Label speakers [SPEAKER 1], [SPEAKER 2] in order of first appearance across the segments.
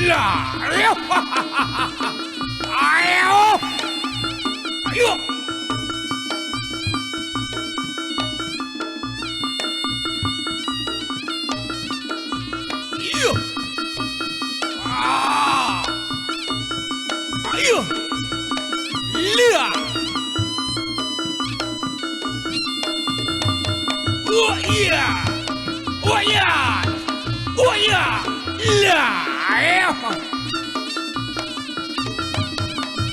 [SPEAKER 1] Lah, ayo. Ayo. Ayo. Ayo. Ah. Ayo. Lah. Oh iya. Oh iya. Oh iya. Lah, ayo.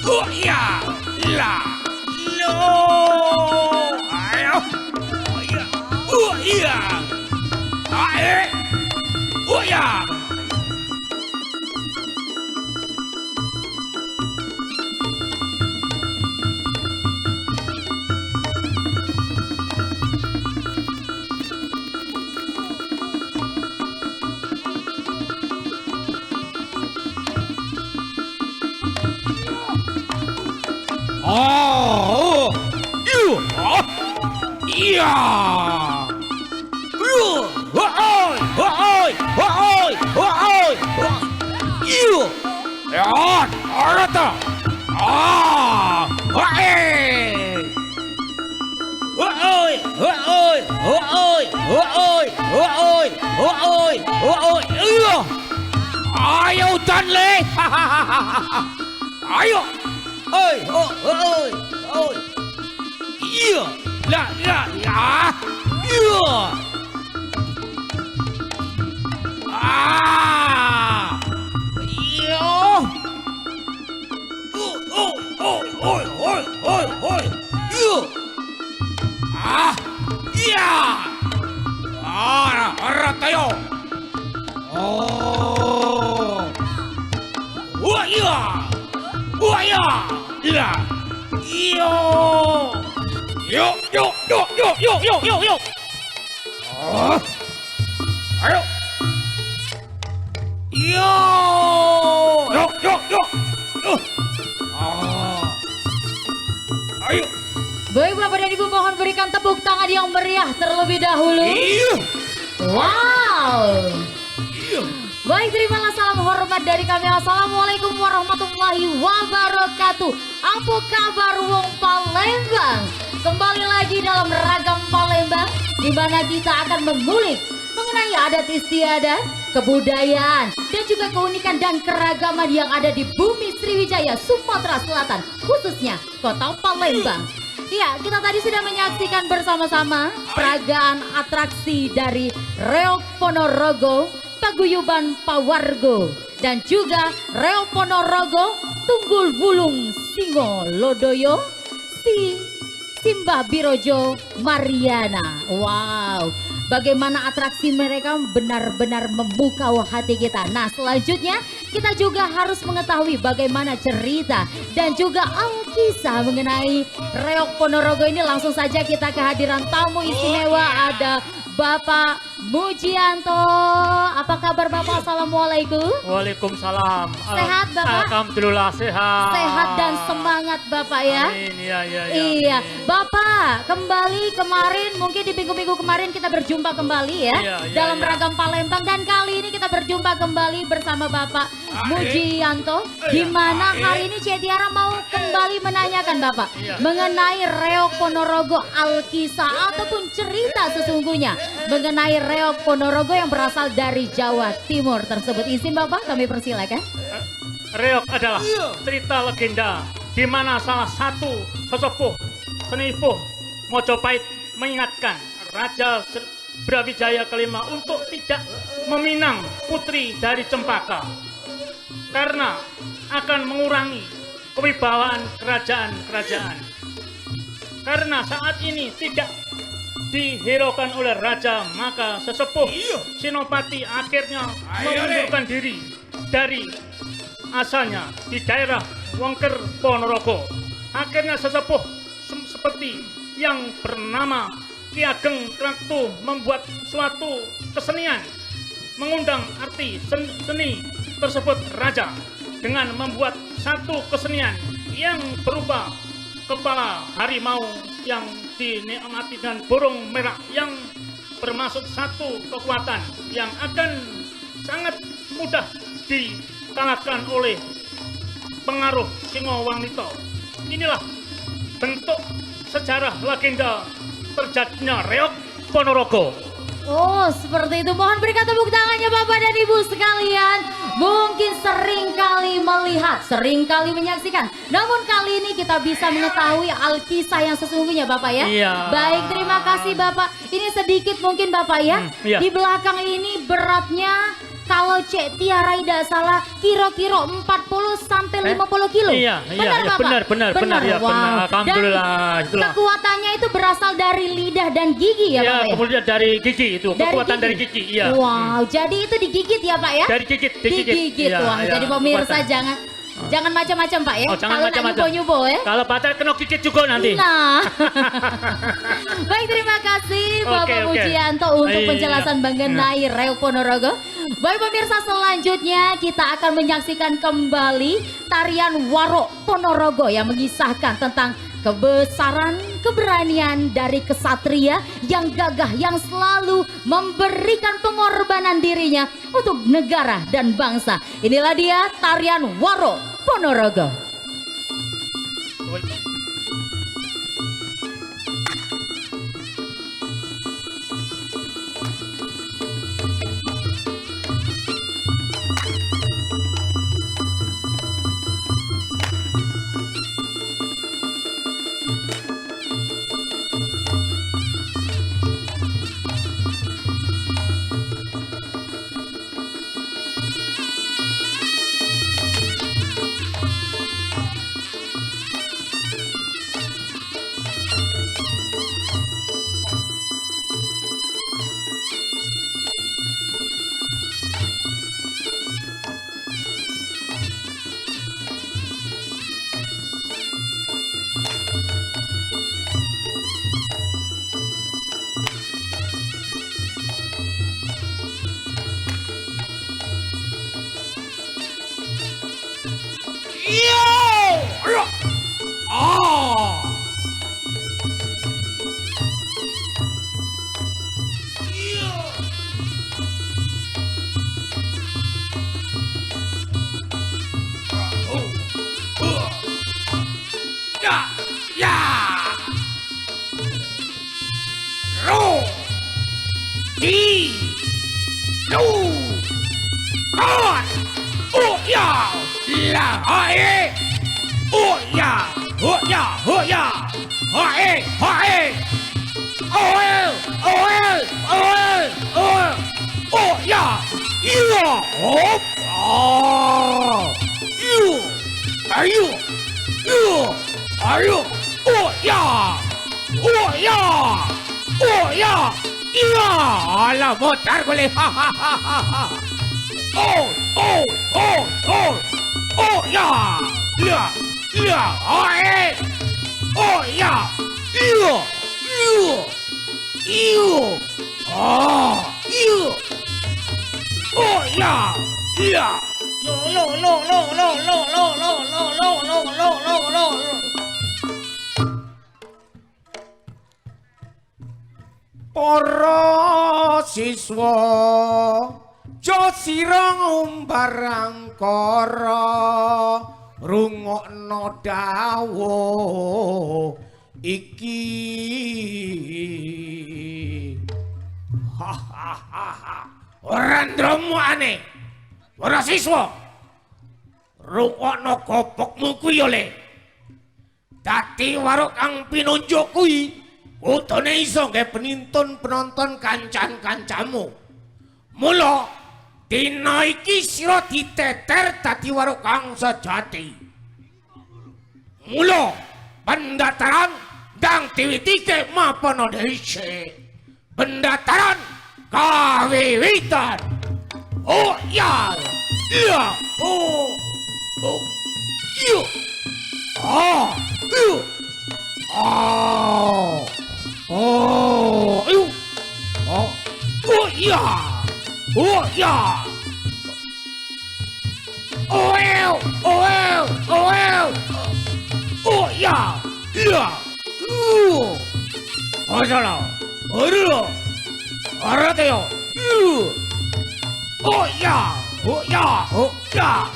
[SPEAKER 1] Oh iya. Lah. Lo. Ayo. Oh iya. Oh iya. Ayo. Oh iya. Oh, iya, ya, rata, ayo Tanle, ayo. Oi, oi, oi, oi. Iya, lah, lah, ya. Iya. Ah. Iya. Oh, oh, oi, oi, oi, oi. Iya. Ah. Iya. Ah, ratayo. Oh. Oh, iya. Oh iya, iya, yo, yo, yo, yo, yo, yo, yo, yo, yo. Oh, ayo, yo, yo, yo, yo, yo. Ah, ayo.
[SPEAKER 2] Baik Bapak dan Ibu, mohon berikan tepuk tangan yang meriah terlebih dahulu.
[SPEAKER 1] Iya.
[SPEAKER 2] Wow.
[SPEAKER 1] Iya.
[SPEAKER 2] Baik, terimalah salam hormat dari kami. Assalamualaikum warahmatullahi wabarakatuh. Apa kabar wong Palembang? Kembali lagi dalam Ragam Palembang, di mana kita akan mengulik mengenai adat istiadat, kebudayaan, dan juga keunikan dan keragaman yang ada di bumi Sriwijaya, Sumatera Selatan, khususnya kota Palembang. Ya, kita tadi sudah menyaksikan bersama-sama peragaan atraksi dari Reok Ponorogo, Paguyuban Pawargo, dan juga Reok Ponorogo, Tunggul Wulung Singo Lodoyo, Simbah Birojo Mariana. Wow, bagaimana atraksi mereka benar-benar memukau hati kita. Nah, selanjutnya kita juga harus mengetahui bagaimana cerita dan juga alkisah mengenai Reok Ponorogo ini. Langsung saja kita kehadiran tamu istimewa, ada Bapak Mujianto. Apa kabar Bapak? Assalamualaikum.
[SPEAKER 3] Waalaikumsalam.
[SPEAKER 2] Sehat Bapak?
[SPEAKER 3] Alhamdulillah sehat.
[SPEAKER 2] Sehat dan semangat Bapak ya.
[SPEAKER 3] Amin, iya, iya,
[SPEAKER 2] Iya,
[SPEAKER 3] amin.
[SPEAKER 2] Bapak kembali kemarin, mungkin di minggu-minggu kemarin kita berjumpa kembali ya,
[SPEAKER 3] Iya, iya,
[SPEAKER 2] dalam
[SPEAKER 3] iya.
[SPEAKER 2] Ragam Palembang, dan kali ini kita berjumpa kembali bersama Bapak Mujianto, di mana hari ini Cik Tiara mau kembali menanyakan Bapak
[SPEAKER 3] Iya.
[SPEAKER 2] mengenai Reok Ponorogo, alkisah ataupun cerita sesungguhnya mengenai Reok Ponorogo yang berasal dari Jawa Timur tersebut. Izin Bapak, kami persilakan.
[SPEAKER 3] Reok adalah cerita legenda di mana salah satu sesepuh senipuh Mojopahit mengingatkan Raja Brawijaya kelima untuk tidak meminang putri dari Cempaka karena akan mengurangi kewibawaan kerajaan-kerajaan. Karena saat ini tidak dihiraukan oleh raja, maka sesepuh Sinopati akhirnya mengundurkan diri dari asalnya di daerah Wengker Ponorogo. Akhirnya sesepuh seperti yang bernama Ki Ageng Kraktu membuat suatu kesenian, mengundang arti seni tersebut raja dengan membuat satu kesenian yang berupa kepala harimau yang dinikmati dengan burung merah yang bermaksud satu kekuatan yang akan sangat mudah kalahkan oleh pengaruh Singo Wangnito. Inilah bentuk sejarah legenda terjadinya Reog Ponorogo.
[SPEAKER 2] Oh, seperti itu. Mohon berikan tepuk tangannya Bapak dan Ibu sekalian. Mungkin sering kali melihat, sering kali menyaksikan. Namun kali ini kita bisa mengetahui alkisah yang sesungguhnya Bapak ya.
[SPEAKER 3] Iya.
[SPEAKER 2] Baik, terima kasih Bapak. Ini sedikit mungkin Bapak ya.
[SPEAKER 3] Iya.
[SPEAKER 2] Di belakang ini beratnya kalau Cek Tiara tidak salah kira-kira 40 sampai 50 kilo.
[SPEAKER 3] Iya,
[SPEAKER 2] benar
[SPEAKER 3] iya,
[SPEAKER 2] Bapak?
[SPEAKER 3] benar, ya,
[SPEAKER 2] Wow.
[SPEAKER 3] benar. Alhamdulillah,
[SPEAKER 2] Dan
[SPEAKER 3] itulah.
[SPEAKER 2] kekuatannya itu berasal dari lidah dan gigi ya
[SPEAKER 3] Ya,
[SPEAKER 2] Bapak ya?
[SPEAKER 3] kemudian dari gigi itu, kekuatan dari gigi, iya.
[SPEAKER 2] Wow, jadi itu digigit ya Pak ya?
[SPEAKER 3] Dari gigit,
[SPEAKER 2] Digigit.
[SPEAKER 3] Iya,
[SPEAKER 2] Wah,
[SPEAKER 3] iya,
[SPEAKER 2] jadi pemirsa
[SPEAKER 3] kekuatan.
[SPEAKER 2] jangan macam-macam Pak ya.
[SPEAKER 3] Oh, jangan
[SPEAKER 2] Kalau
[SPEAKER 3] macam-macam.
[SPEAKER 2] nyubo ya.
[SPEAKER 3] Kalau batal kena gigit juga nanti.
[SPEAKER 2] Nah. Baik, terima kasih Bapak
[SPEAKER 3] Oke.
[SPEAKER 2] Mujianto untuk
[SPEAKER 3] Iya.
[SPEAKER 2] penjelasan mengenai Reog Ponorogo. Baik pemirsa, selanjutnya kita akan menyaksikan kembali tarian Waro Ponorogo yang mengisahkan tentang kebesaran, keberanian dari kesatria yang gagah yang selalu memberikan pengorbanan dirinya untuk negara dan bangsa. Inilah dia tarian Waro Ponorogo.
[SPEAKER 1] Alah, motor boleh. Oh, ya. Oh, ya. Oh, ya. Para siswa jo sira ngumbar angkara rungokno dawuh iki ora ndromane para siswa rungokno kopokmu kuwi yo le dadi warok kang pinunjuk kuwi utone iso nggih penonton kancan-kancamu. Mula dina iki sira diteter dadi warok kang sejati. Mula pendaftaran dang diwitike mapono dhisik. Pendaftaran kawiwitan. Oh ya. Iya. Oh. Iya. Iya. Oh, ya. Oh, ya. Oh, ya. Ya. 사람 어르러 알아대요 오야 오야 오야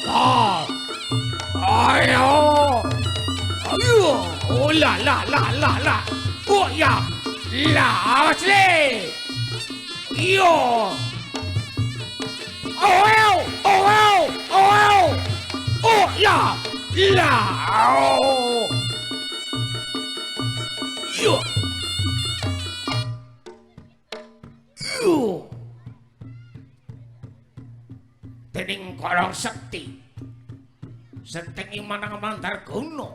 [SPEAKER 1] Ah. Ayo. Ayo. Oh la. Oh ya. La, awas le. Yo. Oh ya. La. Oh. Yo. Dening Kala Sekti senting manang mandar kuno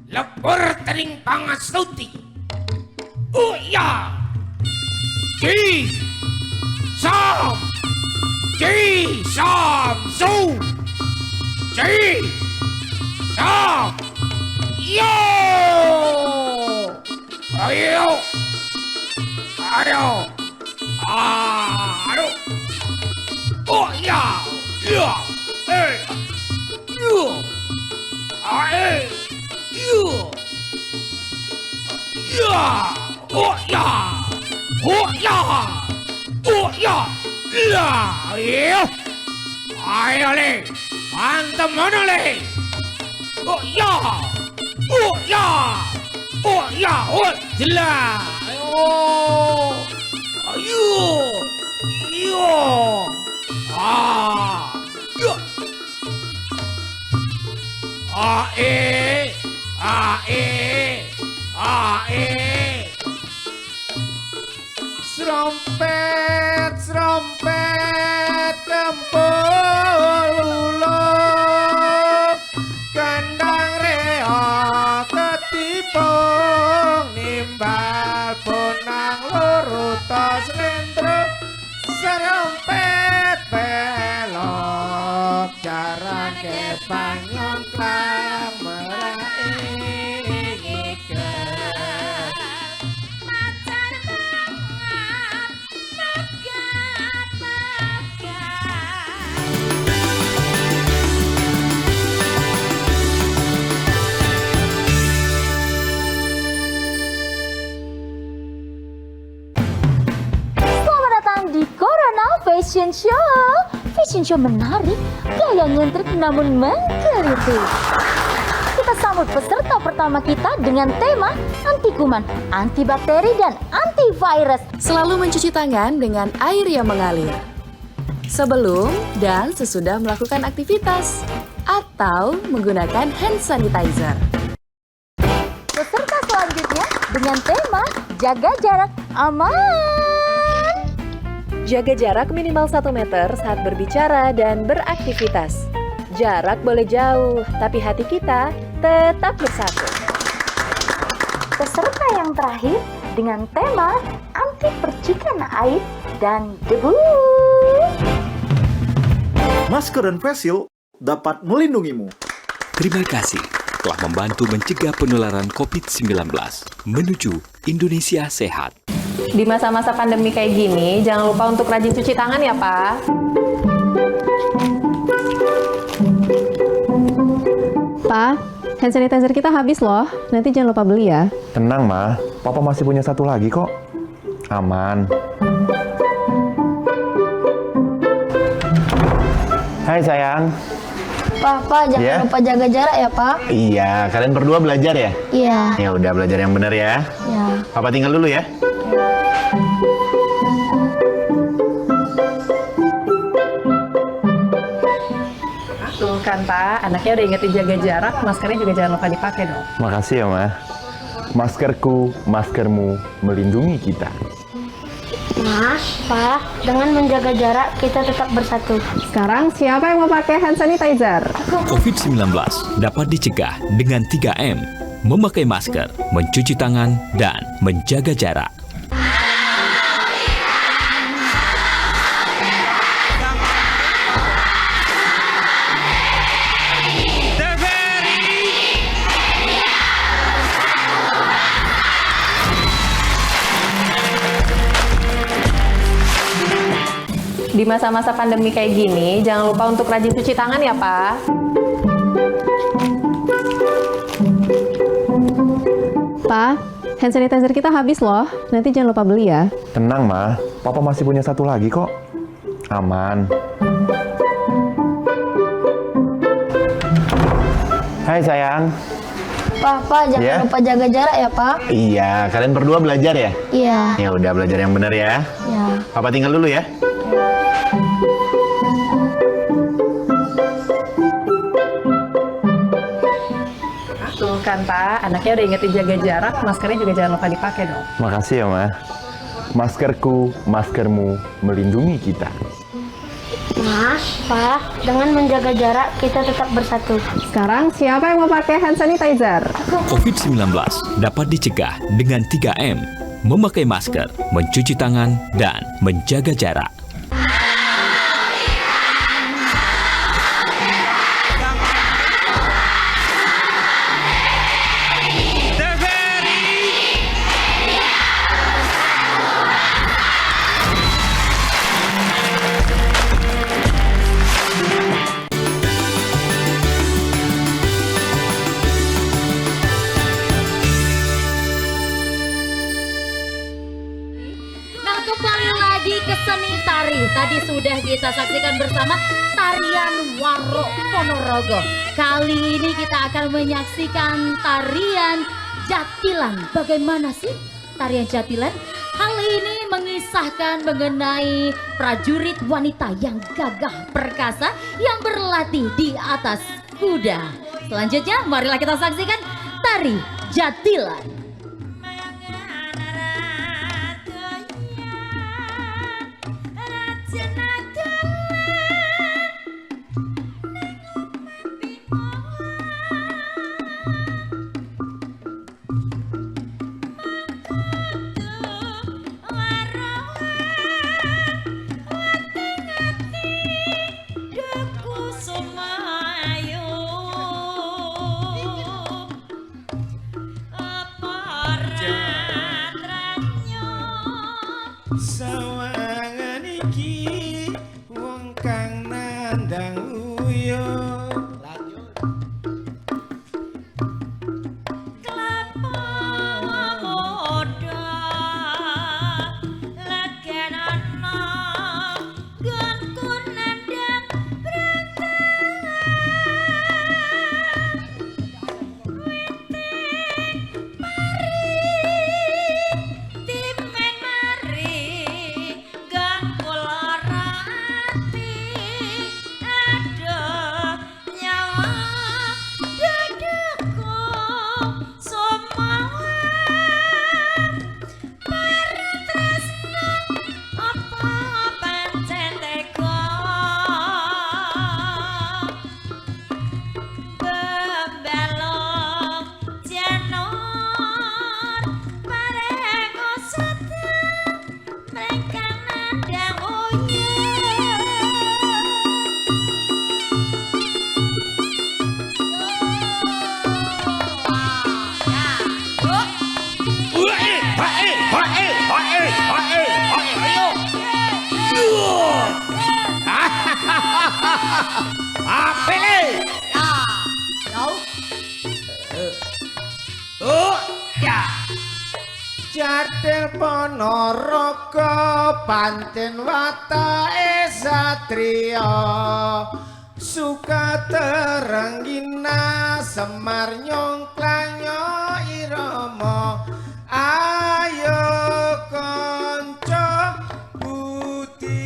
[SPEAKER 1] lebur tening pangastuti uya Sam Su Sam yo ayo oh ya ayo le mantap mana le oh jelas Serompet tempul ulo kandang rea ketipung nimbal punang loro tos lentro serompet belok jaran ke panyongklang merai
[SPEAKER 2] Fashion show menarik, gaya nyentrik namun mengkritik. Kita sambut peserta pertama kita dengan tema anti kuman, antibakteri dan antivirus.
[SPEAKER 4] Selalu mencuci tangan dengan air yang mengalir sebelum dan sesudah melakukan aktivitas atau menggunakan hand sanitizer.
[SPEAKER 2] Peserta selanjutnya dengan tema jaga jarak aman.
[SPEAKER 4] Jaga jarak minimal 1 meter saat berbicara dan beraktivitas. Jarak boleh jauh, tapi hati kita tetap bersatu.
[SPEAKER 2] Peserta yang terakhir dengan tema anti percikan air dan debu.
[SPEAKER 5] Masker dan face shield dapat melindungimu.
[SPEAKER 6] Terima kasih telah membantu mencegah penularan COVID-19 menuju Indonesia sehat.
[SPEAKER 7] Di masa-masa pandemi kayak gini, jangan lupa untuk rajin cuci tangan ya, Pak.
[SPEAKER 8] Pak, hand sanitizer kita habis loh. Nanti jangan lupa beli ya.
[SPEAKER 9] Tenang, Ma. Papa masih punya satu lagi kok. Aman. Hai, sayang.
[SPEAKER 10] Papa, jangan lupa jaga jarak ya, Pak.
[SPEAKER 9] Iya, kalian berdua belajar ya?
[SPEAKER 10] Iya.
[SPEAKER 9] Ya udah, belajar yang benar ya.
[SPEAKER 10] Iya.
[SPEAKER 9] Papa tinggal dulu ya.
[SPEAKER 7] Tuh kan, Pak. Anaknya udah ingetin jaga jarak, maskernya juga jangan lupa dipakai dong.
[SPEAKER 9] Makasih ya, Ma. Maskerku, maskermu melindungi kita.
[SPEAKER 10] Mas, Pak, dengan menjaga jarak kita tetap bersatu.
[SPEAKER 8] Sekarang siapa yang mau pakai hand sanitizer?
[SPEAKER 6] COVID-19 dapat dicegah dengan 3M, memakai masker, mencuci tangan, dan menjaga jarak.
[SPEAKER 7] Di masa-masa pandemi kayak gini, jangan lupa untuk rajin cuci tangan ya, Pak.
[SPEAKER 8] Pak, hand sanitizer kita habis loh. Nanti jangan lupa beli ya.
[SPEAKER 9] Tenang, Ma. Papa masih punya satu lagi kok. Aman. Hai sayang.
[SPEAKER 10] Papa jangan
[SPEAKER 9] Ya?
[SPEAKER 10] lupa jaga jarak ya, Pak.
[SPEAKER 9] Iya, kalian berdua belajar ya?
[SPEAKER 10] Iya.
[SPEAKER 9] Ya udah, belajar yang benar ya.
[SPEAKER 10] Ya.
[SPEAKER 9] Papa tinggal dulu ya.
[SPEAKER 7] Tuh kan Pak, anaknya udah ingetin jaga jarak, maskernya juga jangan lupa dipakai dong.
[SPEAKER 9] Makasih ya, Ma. Maskerku, maskermu melindungi kita.
[SPEAKER 10] Mas, Pak, dengan menjaga jarak kita tetap bersatu.
[SPEAKER 8] Sekarang siapa yang mau pakai hand sanitizer?
[SPEAKER 6] COVID-19 dapat dicegah dengan 3M, memakai masker, mencuci tangan, dan menjaga jarak.
[SPEAKER 2] Nah, kembali lagi ke seni tari. Tadi sudah kita saksikan bersama tarian Warok Ponorogo. Kali ini kita akan menyaksikan tarian Jatilan. Bagaimana sih tarian Jatilan? Hal ini mengisahkan mengenai prajurit wanita yang gagah perkasa yang berlatih di atas kuda. Selanjutnya, marilah kita saksikan tari Jatilan.
[SPEAKER 1] Sawangan iki wong kang nandang uyuh. Lanjut. Apele. Ya. Jatil Ponorogo pancen watake satriya, suka terenggina Semar nyongklanyo irama. Ayo kanca budidaya,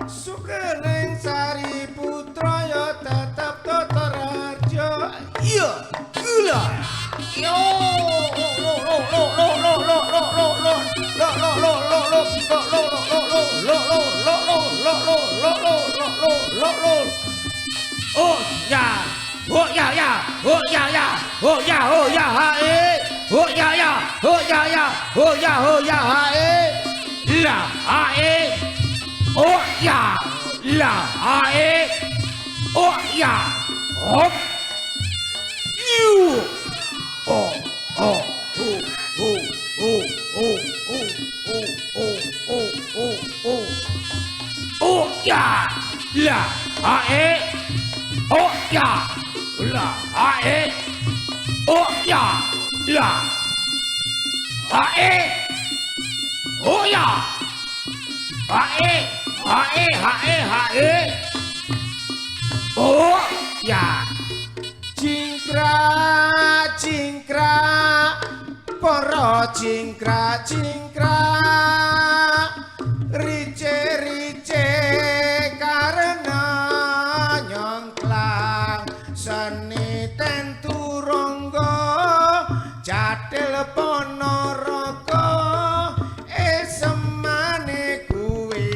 [SPEAKER 1] Sugeng Sari Putra ya tetep Toto Rajo. Iya, gula. Yo, oh ya, oh ya ya, oh ya ya, oh ya oh ya hae, oh ya ya, oh ya ya, oh ya hae, la hae, oh ya, la hae, oh ya, hop, you, oh oh oh oh oh oh oh oh oh oh ya, la hae. Oh ya, la ae, oh ya, Ya. Hae. Oh ya. Hae. Hae. Hae. Hae. Oh ya. Cingkrak, cingkrak, para cingkrak, cingkrak, rice, rice, karena nyongklang, seni tentu ronggo, jadil ponorogo, semane kuwi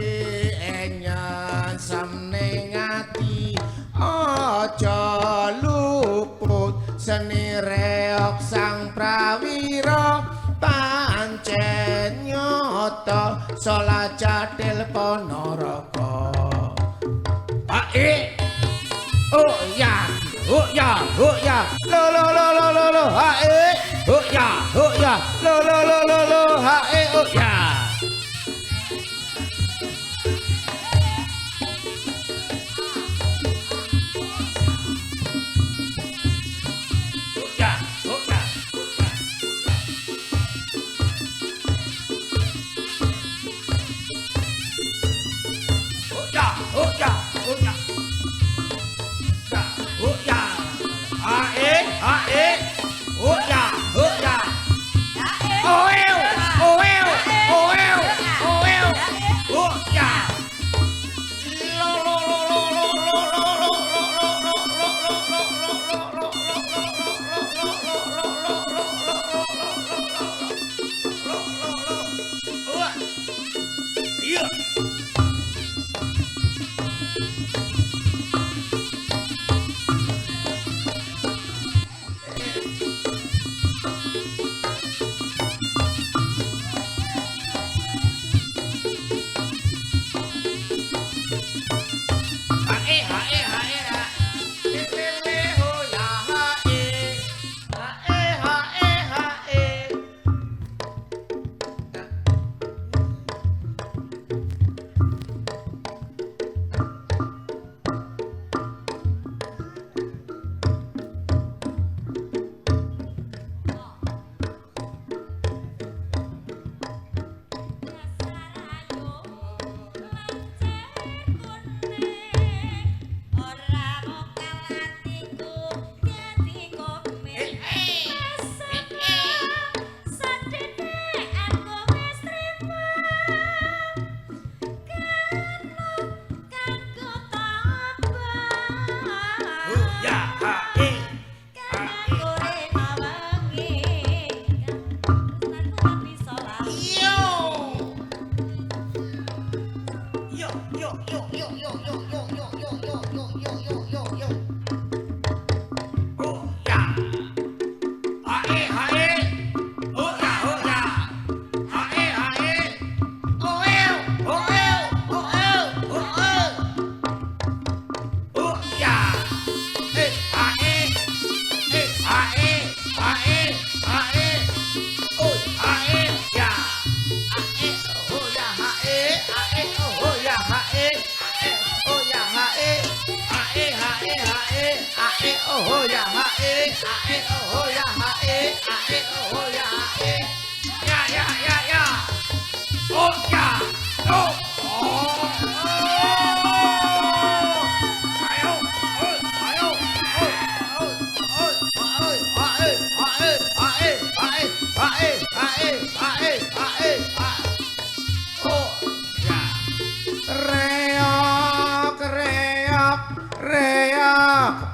[SPEAKER 1] enyan samne ngati, ojo luput seni reok sang prawira pancen nyoto sola jadil ponorogo. Hae, oh ya, oh ya, oh ya, lo lo lo lo lo lo, hae, oh ya, lo lo lo lo lo, hae, oh ya.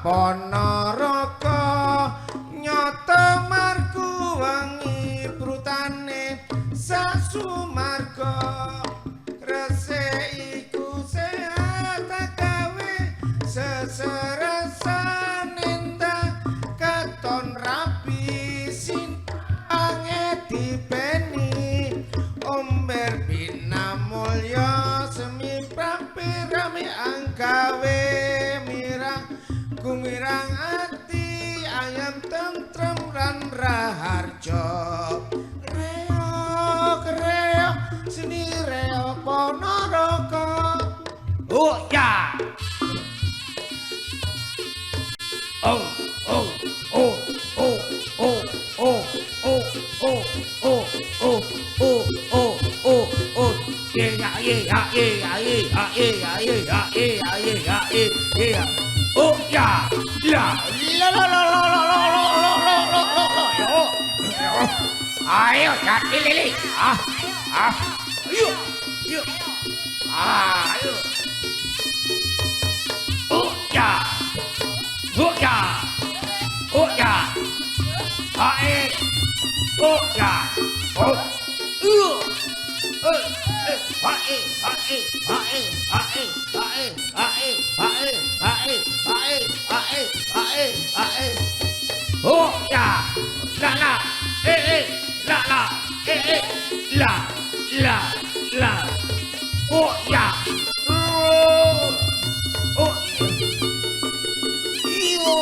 [SPEAKER 1] Ponorogo nyoto marku wangi prutane sasumarga resik iku sehat gawe seseresan endah katon rapi sinange dipeni omber bina mulya semi prampirami anggawe mirang kumirang ati ayam tentrem ran raharjo reok reok seni reok Ponorogo. Oh ya. Oh oh oh oh oh oh Oh ya, la la la la la la la la la la la. Ayo, jadi lili. Ayo, ayo. Ayo. Oh ya, oh ya, oh ya. Ayo, oh ya, oh. Oh ya, la la, la la, la la la. Oh ya, oh, iyo.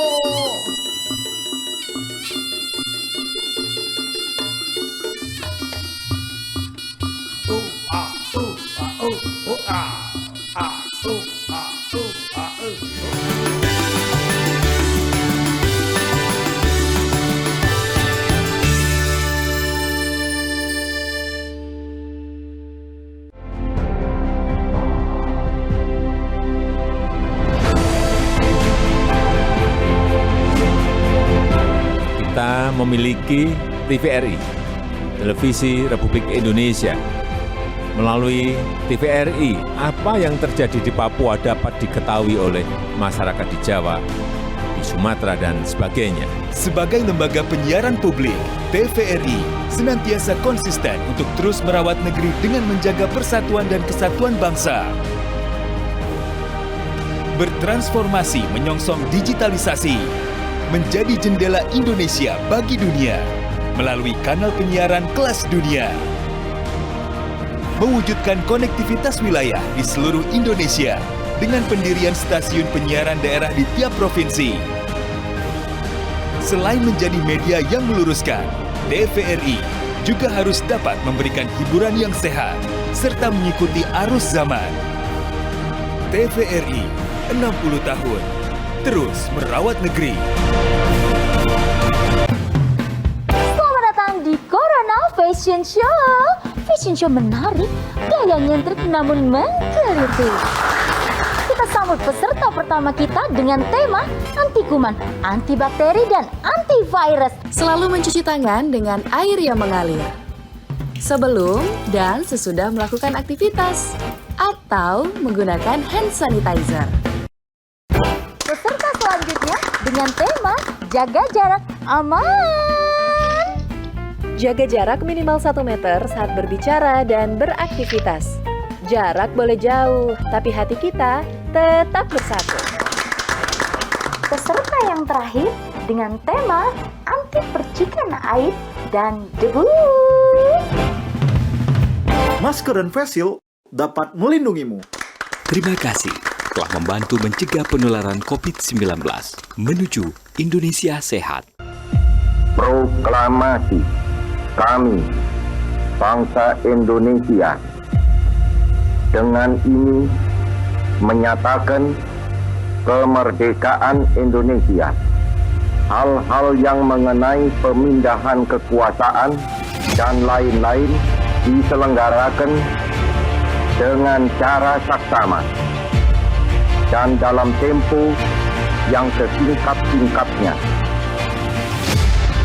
[SPEAKER 11] Kita memiliki TVRI, Televisi Republik Indonesia. Melalui TVRI, apa yang terjadi di Papua dapat diketahui oleh masyarakat di Jawa, di Sumatera, dan sebagainya.
[SPEAKER 12] Sebagai lembaga penyiaran publik, TVRI senantiasa konsisten untuk terus merawat negeri dengan menjaga persatuan dan kesatuan bangsa. Bertransformasi menyongsong digitalisasi, menjadi jendela Indonesia bagi dunia melalui kanal penyiaran kelas dunia. Mewujudkan konektivitas wilayah di seluruh Indonesia dengan pendirian stasiun penyiaran daerah di tiap provinsi. Selain menjadi media yang meluruskan, TVRI juga harus dapat memberikan hiburan yang sehat serta mengikuti arus zaman. TVRI 60 tahun terus merawat negeri.
[SPEAKER 2] Selamat datang di Corona Fashion Show. Fashion Show menarik, gaya nyentrik namun menggelitik. Kita sambut peserta pertama kita dengan tema anti kuman, anti bakteri, dan antivirus.
[SPEAKER 4] Selalu mencuci tangan dengan air yang mengalir. Sebelum dan sesudah melakukan aktivitas. Atau menggunakan hand sanitizer.
[SPEAKER 2] Peserta selanjutnya dengan tema jaga jarak aman.
[SPEAKER 4] Jaga jarak minimal 1 meter saat berbicara dan beraktivitas. Jarak boleh jauh, tapi hati kita tetap bersatu.
[SPEAKER 2] Peserta yang terakhir dengan tema anti percikan air dan debu.
[SPEAKER 5] Masker dan face shield dapat melindungimu.
[SPEAKER 6] Terima kasih telah membantu mencegah penularan COVID-19 menuju Indonesia sehat.
[SPEAKER 13] Proklamasi kami, bangsa Indonesia, dengan ini menyatakan kemerdekaan Indonesia. Hal-hal yang mengenai pemindahan kekuasaan dan lain-lain diselenggarakan dengan cara saksama dan dalam tempo yang sesingkat-singkatnya.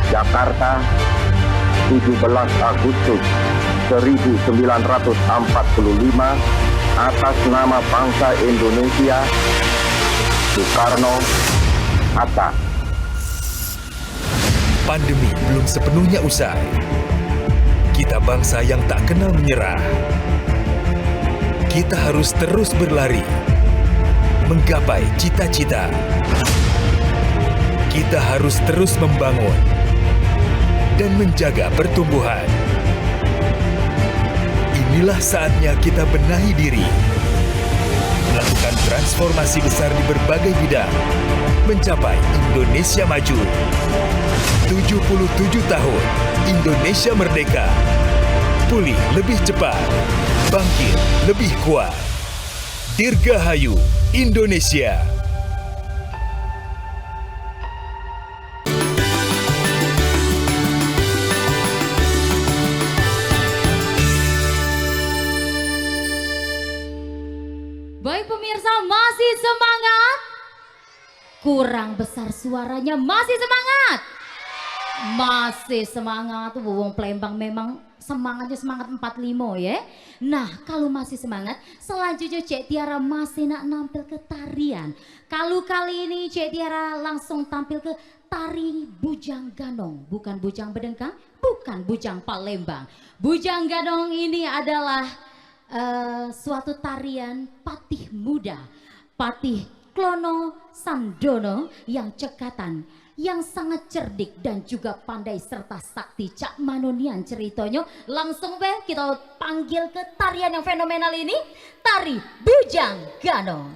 [SPEAKER 13] Jakarta, 17 Agustus 1945, atas nama bangsa Indonesia, Soekarno, Hatta.
[SPEAKER 12] Pandemi belum sepenuhnya usai. Kita bangsa yang tak kenal menyerah. Kita harus terus berlari, menggapai cita-cita. Kita harus terus membangun dan menjaga pertumbuhan. Inilah saatnya kita benahi diri, melakukan transformasi besar di berbagai bidang, mencapai Indonesia maju. 77 tahun Indonesia merdeka, pulih lebih cepat, bangkit lebih kuat. Dirgahayu Indonesia.
[SPEAKER 2] Baik pemirsa, kurang besar suaranya. Masih semangat? Masih semangat. Wong Palembang memang semangatnya semangat 45 ya. Nah kalau masih semangat, selanjutnya Cek Tiara masih nak nampil ke tarian. Kalau kali ini Cek Tiara langsung tampil ke tari Bujang Ganong. Bukan Bujang Bedengkang, bukan Bujang Palembang. Bujang Ganong ini adalah suatu tarian patih muda, patih Klono Sandono yang cekatan, yang sangat cerdik dan juga pandai serta sakti. Cak Manonian ceritanya. Langsung be kita panggil ke tarian yang fenomenal ini, tari Bujang Ganong.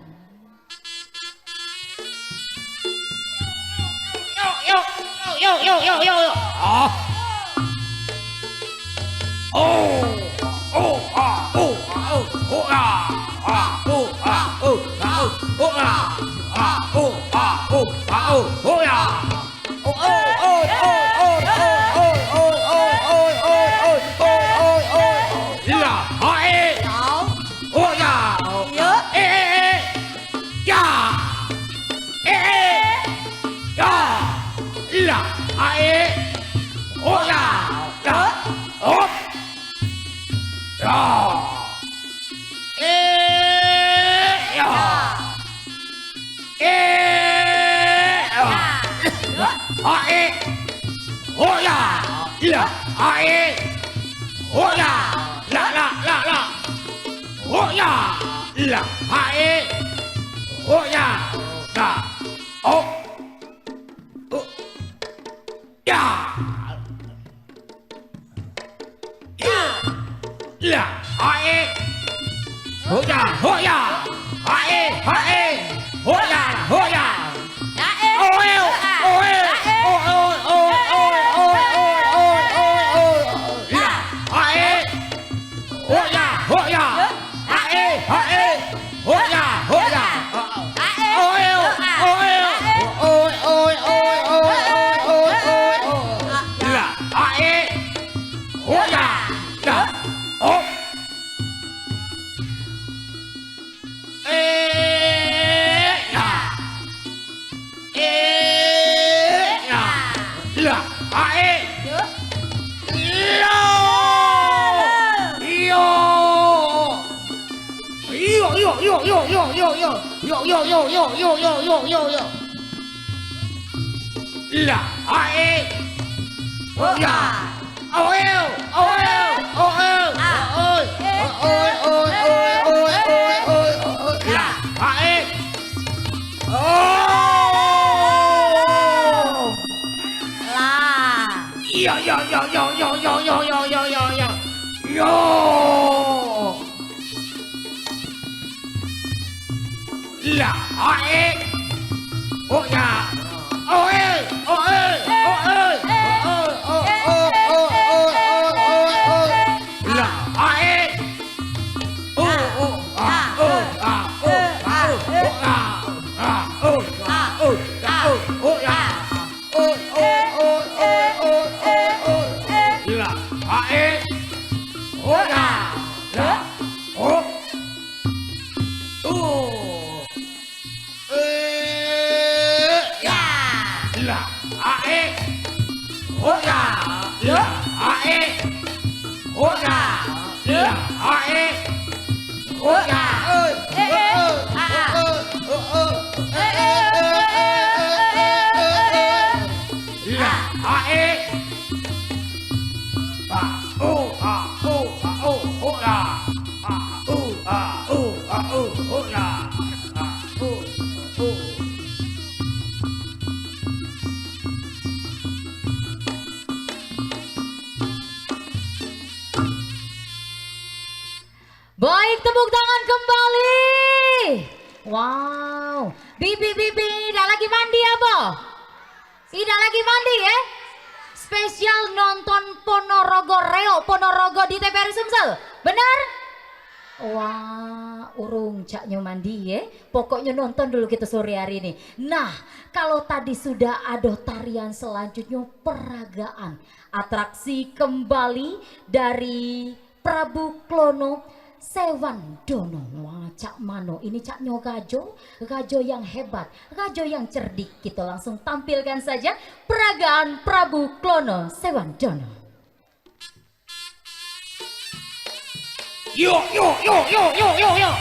[SPEAKER 1] Yo.
[SPEAKER 2] Baik, tepuk tangan kembali. Wow, bibi tidak lagi mandi apa? Tidak lagi mandi ya? Spesial nonton Ponorogo Reo Ponorogo di TVRI Sumsel, benar? Wah, urung caknya mandi ya. Pokoknya nonton dulu kita sore hari ini. Nah, kalau tadi sudah ada tarian, selanjutnya peragaan. Atraksi kembali dari Prabu Klono Sewan Dono. Wah, Cak Mano, ini Cak Nyo Gajo yang hebat, Gajo yang cerdik. Kita langsung tampilkan saja peragaan Prabu Klono Sewan Dono.
[SPEAKER 1] Yo yo yo yo yo yo yo.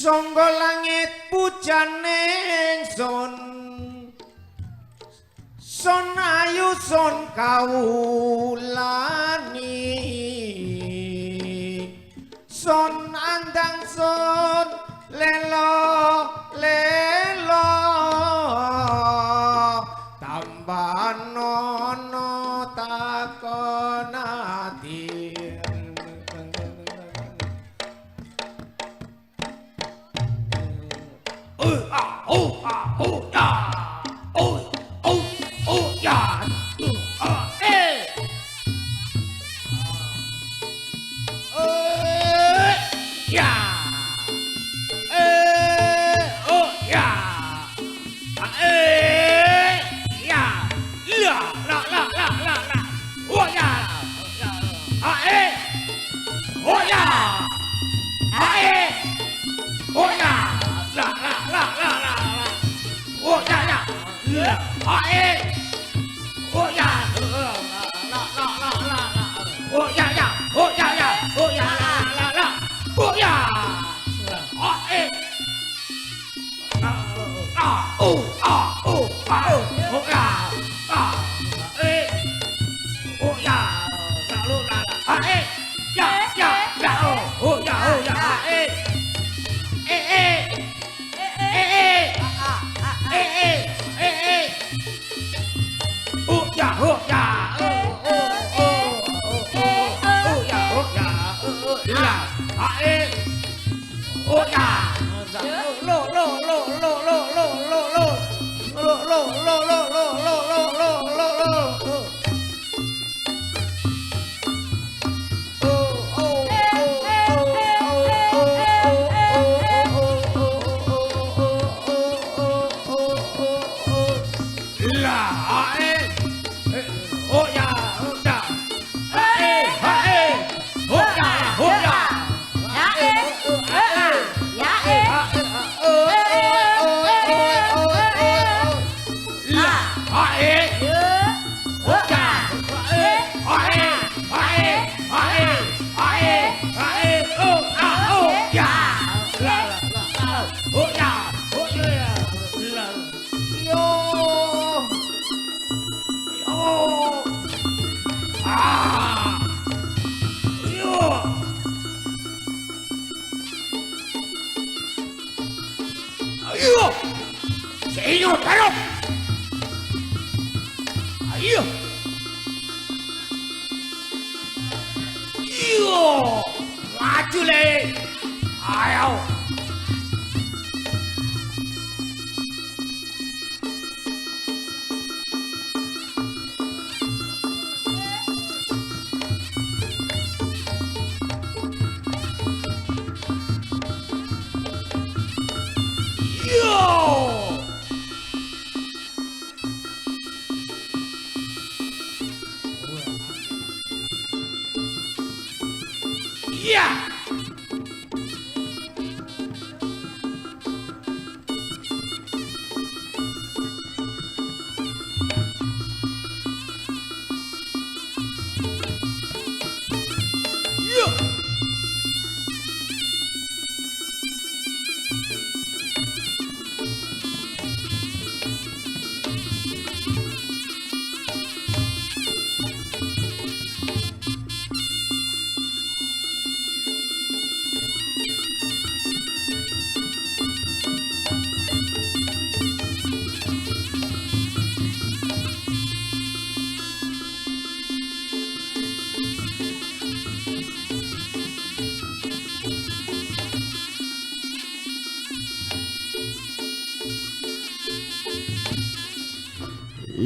[SPEAKER 1] Sangga langit pujaning sun, sun ayu sun kawulani, sun andang sun lelo lelo, tambah nono takon ati.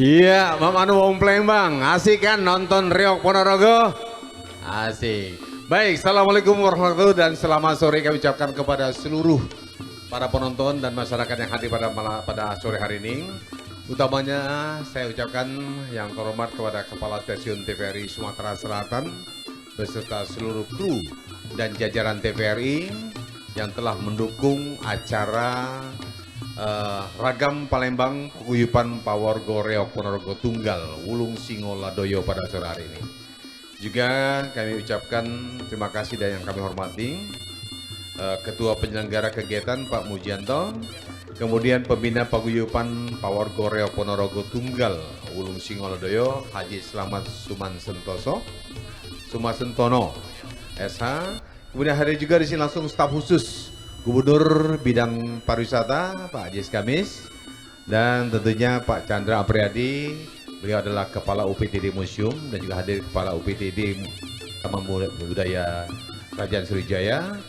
[SPEAKER 14] Iya, Mamanu wong Plembang, asik kan nonton Riok Ponorogo? Asik. Baik, Assalamualaikum warahmatullahi wabarakatuh dan selamat sore kami ucapkan kepada seluruh para penonton dan masyarakat yang hadir pada sore hari ini. Utamanya saya ucapkan yang terhormat kepada Kepala Stasiun TVRI Sumatera Selatan beserta seluruh kru dan jajaran TVRI yang telah mendukung acara Ragam Palembang Paguyuban Pawarga Reog Ponorogo Tunggal Wulung Singo Ladoyo pada sore hari ini. Juga kami ucapkan terima kasih dan yang kami hormati Ketua Penyelenggara Kegiatan Pak Mujianto, kemudian Pembina Paguyuban Pawarga Reog Ponorogo Tunggal Wulung Singo Ladoyo Haji Slamet Sumasentono SH. Kemudian hadir juga di sini langsung staf khusus Gubernur Bidang Pariwisata Pak Haji Kamis dan tentunya Pak Chandra Apriyadi. Beliau adalah Kepala UPTD Museum dan juga hadir Kepala UPTD Taman Budaya Kerajaan Sriwijaya.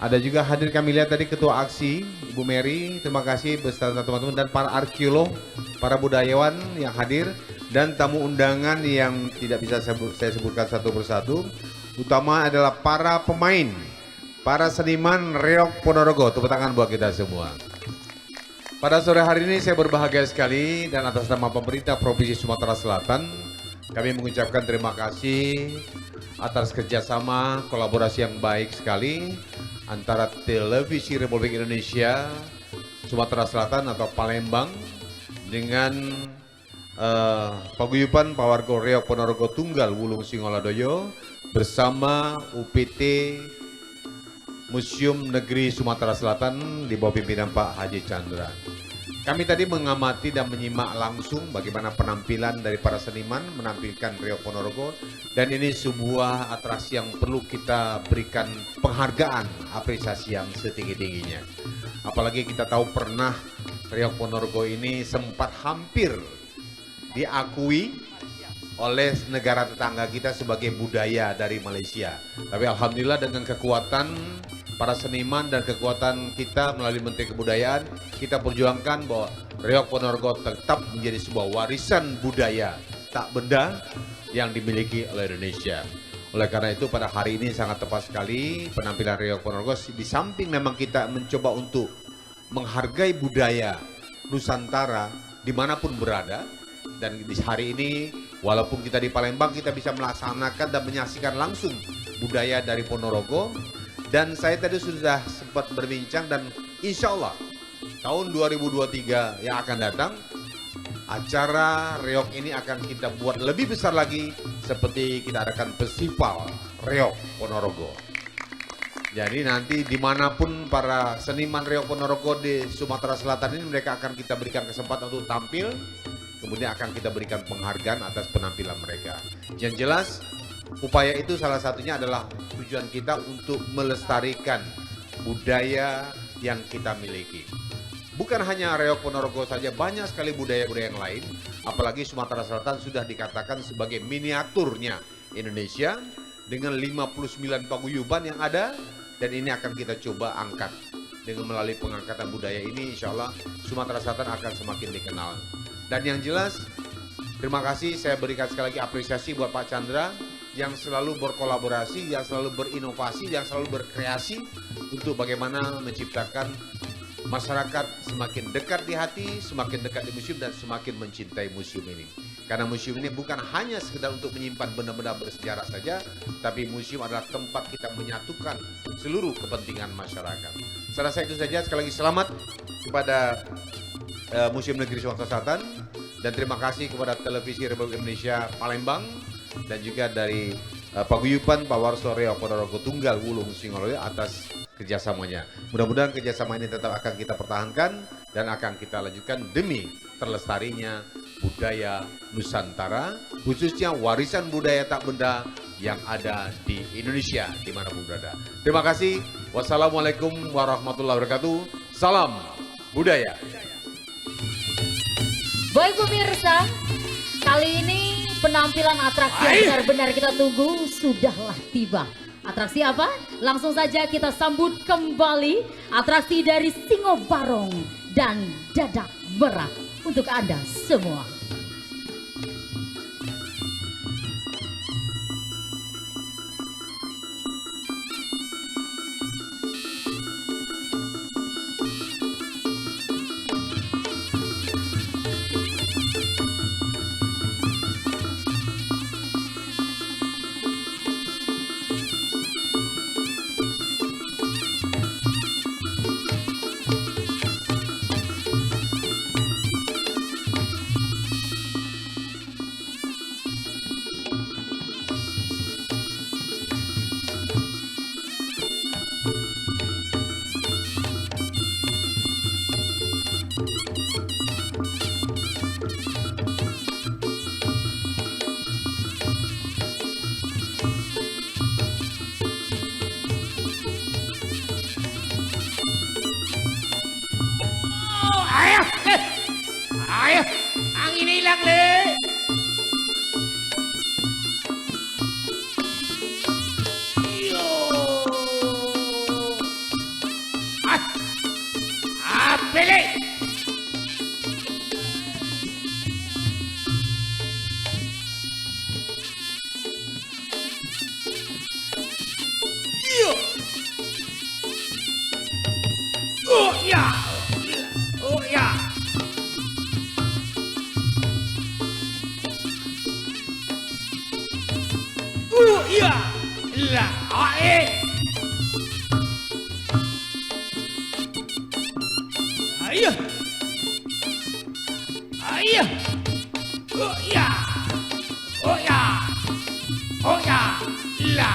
[SPEAKER 14] Ada juga hadir kami lihat tadi Ketua Aksi Ibu Mary, terima kasih beserta teman-teman dan para arkeolog, para budayawan yang hadir dan tamu undangan yang tidak bisa saya sebutkan satu persatu. Utama adalah para pemain, para seniman Reog Ponorogo. Tepuk tangan buat kita semua. Pada sore hari ini saya berbahagia sekali dan atas nama pemerintah Provinsi Sumatera Selatan kami mengucapkan terima kasih atas kerjasama kolaborasi yang baik sekali antara Televisi Republik Indonesia Sumatera Selatan atau Palembang dengan Paguyuban Pawarga Reog Ponorogo Tunggal Wulung Singo Ladoyo bersama UPT Museum Negeri Sumatera Selatan di bawah pimpinan Pak Haji Chandra. Kami tadi mengamati dan menyimak langsung bagaimana penampilan dari para seniman menampilkan Reog Ponorogo dan ini sebuah atraksi yang perlu kita berikan penghargaan, apresiasi yang setinggi-tingginya. Apalagi kita tahu pernah Reog Ponorogo ini sempat hampir diakui oleh negara tetangga kita sebagai budaya dari Malaysia. Tapi alhamdulillah dengan kekuatan para seniman dan kekuatan kita melalui Menteri Kebudayaan, kita perjuangkan bahwa Reog Ponorogo tetap menjadi sebuah warisan budaya tak benda yang dimiliki oleh Indonesia. Oleh karena itu pada hari ini sangat tepat sekali penampilan Reog Ponorogo di samping memang kita mencoba untuk menghargai budaya Nusantara dimanapun berada. Dan di hari ini walaupun kita di Palembang kita bisa melaksanakan dan menyaksikan langsung budaya dari Ponorogo. Dan saya tadi sudah sempat berbincang dan insya Allah tahun 2023 yang akan datang acara Reog ini akan kita buat lebih besar lagi seperti kita adakan festival Reog Ponorogo. Jadi nanti dimanapun para seniman Reog Ponorogo di Sumatera Selatan ini mereka akan kita berikan kesempatan untuk tampil. Kemudian akan kita berikan penghargaan atas penampilan mereka. Yang jelas, upaya itu salah satunya adalah tujuan kita untuk melestarikan budaya yang kita miliki. Bukan hanya Reog Ponorogo saja, banyak sekali budaya-budaya yang lain. Apalagi Sumatera Selatan sudah dikatakan sebagai miniaturnya Indonesia dengan 59 paguyuban yang ada. Dan ini akan kita coba angkat. Dengan melalui pengangkatan budaya ini, insya Allah Sumatera Selatan akan semakin dikenal. Dan yang jelas, terima kasih saya berikan sekali lagi apresiasi buat Pak Chandra yang selalu berkolaborasi, yang selalu berinovasi, yang selalu berkreasi untuk bagaimana menciptakan masyarakat semakin dekat di hati, semakin dekat di museum dan semakin mencintai museum ini. Karena museum ini bukan hanya sekedar untuk menyimpan benda-benda bersejarah saja, tapi museum adalah tempat kita menyatukan seluruh kepentingan masyarakat. Saya rasa itu saja, sekali lagi selamat kepada Museum Negeri Sumatera Selatan dan terima kasih kepada Televisi Republik Indonesia Palembang dan juga dari Paguyuban Pawarga Reog Ponorogo Tunggal Wulung Singo Ladoyo atas kerjasamanya. Mudah-mudahan kerjasama ini tetap akan kita pertahankan dan akan kita lanjutkan demi terlestarinya budaya Nusantara, khususnya warisan budaya tak benda yang ada di Indonesia dimanapun berada. Terima kasih. Wassalamualaikum warahmatullahi wabarakatuh. Salam budaya.
[SPEAKER 2] Baik pemirsa, kali ini penampilan atraksi yang benar-benar kita tunggu sudahlah tiba. Atraksi apa? Langsung saja kita sambut kembali atraksi dari Singo Barong dan Dadak Merah untuk Anda semua.
[SPEAKER 1] Angin hilang, Le. Yo. Beli. Yo. Oh ya. Oh ya. Ya. La ae. Ayo. Ayo. Oh ya. Oh ya. Oh ya. La.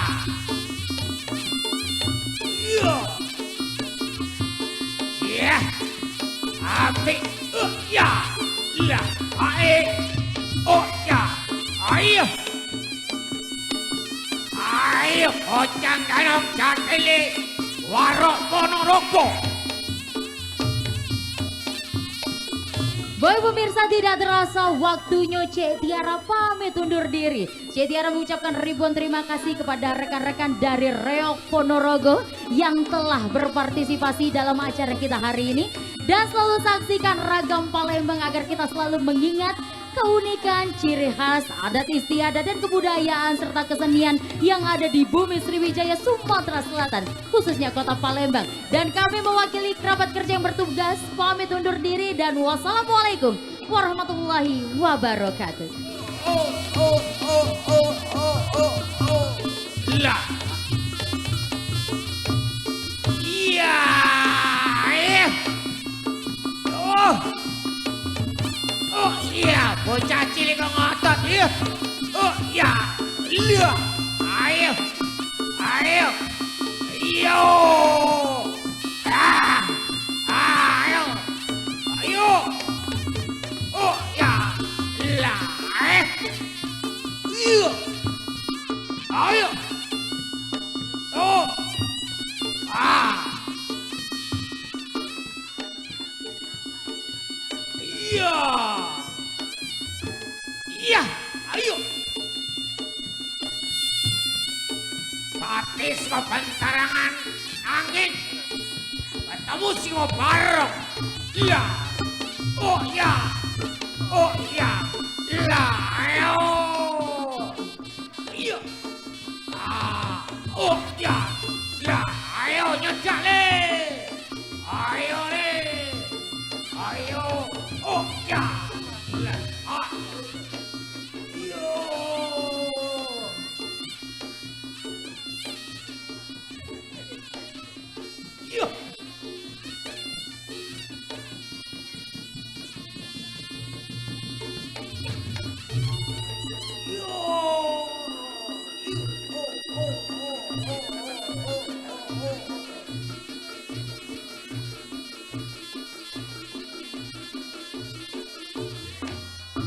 [SPEAKER 1] Yo. Ya. Api. Oh ya. La. Ae. Oh ya. Ayo. Ayo. Ojang kanong jakili. Warok Ponorogo.
[SPEAKER 2] Baik pemirsa, tidak terasa waktunya Cek Tiara pamit undur diri. Cek Tiara mengucapkan ribuan terima kasih kepada rekan-rekan dari Reok Ponorogo yang telah berpartisipasi dalam acara kita hari ini. Dan selalu saksikan Ragam Palembang agar kita selalu mengingat keunikan, ciri khas, adat istiadat dan kebudayaan serta kesenian yang ada di bumi Sriwijaya Sumatera Selatan, khususnya kota Palembang. Dan kami mewakili kerabat kerja yang bertugas pamit undur diri dan wassalamualaikum warahmatullahi wabarakatuh.
[SPEAKER 1] Lah. Iya. Oh iya, bocah cilik kok ngotot. Iya. Oh iya. Iya. Ayo. Ayo. Yo. Ah. Ayo. Ayo. Oh ya. Lah. Iya. Ayo. Oh. Ah. Iya. Iya, ayo. Patis kebantarangan angin. Ketemu singo bareng. Iya. Oh iya. Oh iya. Lah, ayo. Iya. Ah. Oh iya. Lah, ayo nyedak le. Ayo le. Ayo. Oh ya. Lah. Ah. Yo. Yo.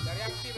[SPEAKER 15] Dari aksi,